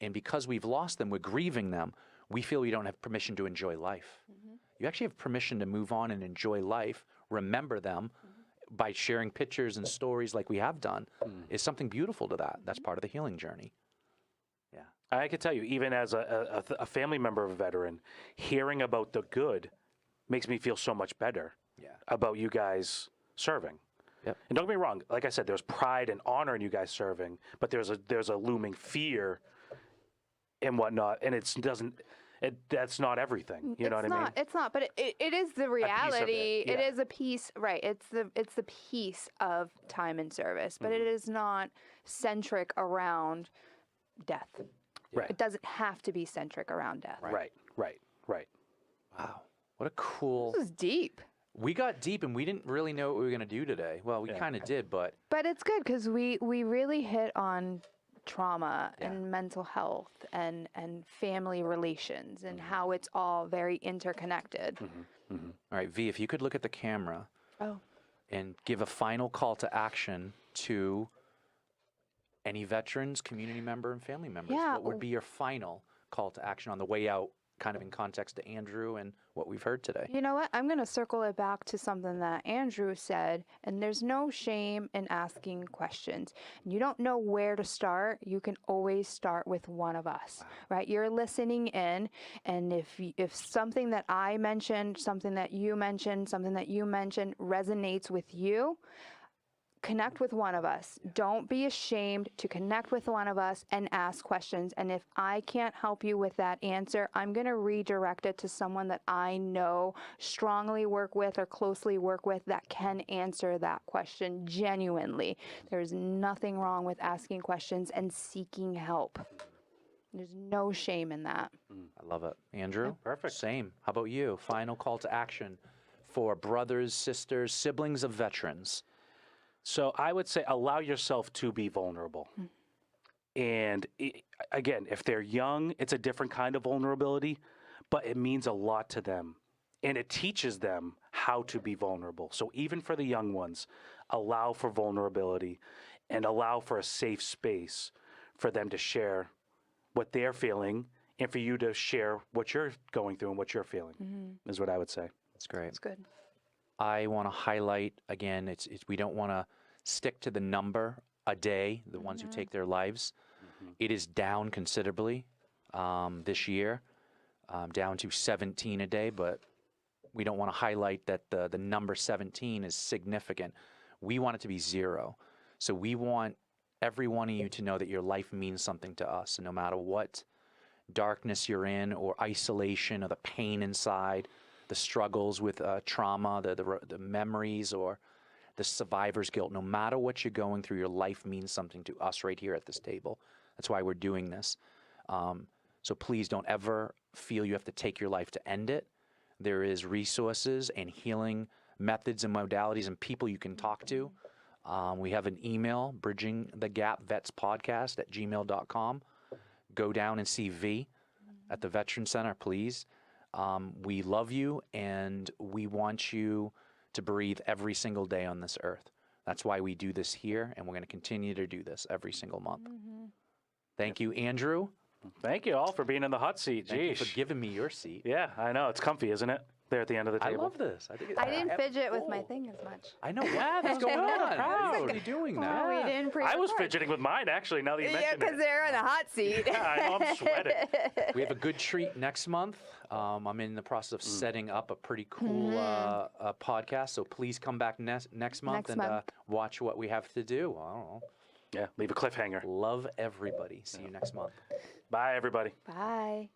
and because we've lost them, we're grieving them, we feel we don't have permission to enjoy life. You actually have permission to move on and enjoy life, remember them by sharing pictures and stories like we have done. Is something beautiful to that. That's part of the healing journey. Yeah. I could tell you, even as a family member of a veteran, hearing about the good makes me feel so much better about you guys serving. Yep. And don't get me wrong, like I said, there's pride and honor in you guys serving, but there's a looming fear and whatnot, and that's not everything. You know what I mean? It's not, but it is the reality. It is a piece, right? It's the piece of time and service, but it is not centric around death. Right. It doesn't have to be centric around death. Right. Wow. What a cool... This is deep. We got deep and we didn't really know what we were going to do today. Well, we kind of did, but... But it's good because we really hit on trauma and mental health and family relations and how it's all very interconnected. All right, V, if you could look at the camera and give a final call to action to any veterans, community member, and family members, Yeah. what would be your final call to action on the way out, kind of in context to Andrew and what we've heard today? You know what? I'm going to circle it back to something that Andrew said, and there's no shame in asking questions. You don't know where to start. You can always start with one of us, right? You're listening in, and if something that I mentioned, something that you mentioned, something that you mentioned resonates with you, connect with one of us. Don't be ashamed to connect with one of us and ask questions. And if I can't help you with that answer, I'm going to redirect it to someone that I know, strongly work with or closely work with, that can answer that question genuinely. There's nothing wrong with asking questions and seeking help. There's no shame in that. I love it. Andrew? Perfect. Same. How about you? Final call to action for brothers, sisters, siblings of veterans. So I would say allow yourself to be vulnerable. And again, if they're young, it's a different kind of vulnerability, but it means a lot to them. And it teaches them how to be vulnerable. So even for the young ones, allow for vulnerability and allow for a safe space for them to share what they're feeling and for you to share what you're going through and what you're feeling, is what I would say. That's great. That's good. I want to highlight again, we don't want to stick to the number a day, the ones who take their lives. It is down considerably this year, down to 17 a day, but we don't want to highlight that the number 17 is significant. We want it to be 0. So we want every one of you to know that your life means something to us. And no matter what darkness you're in or isolation or the pain inside, the struggles with trauma, the memories, or the survivor's guilt. No matter what you're going through, your life means something to us right here at this table. That's why we're doing this. So please don't ever feel you have to take your life to end it. There is resources and healing methods and modalities and people you can talk to. We have an email, bridgingthegapvetspodcast@gmail.com. Go down and see V at the Veteran Center, please. We love you, and we want you to breathe every single day on this earth. That's why we do this here, and we're going to continue to do this every single month. Thank you, Andrew. Thank you all for being in the hot seat. Thank you Geesh. for giving me your seat. Yeah, I know. It's comfy, isn't it? There at the end of the I table. love this. I think I didn't fidget with my thing as much. I know. Wow, what's going on? Why are you doing that? Oh, we didn't I was fidgeting with mine, actually, now that you Yeah, mentioned because it. they're in the hot seat. Yeah, I know. I'm sweating. We have a good treat next month. I'm in the process of setting up a pretty cool podcast, so please come back next month and watch what we have to do. I don't know. Yeah, leave a cliffhanger. Love everybody. See you next month. Bye, everybody. Bye.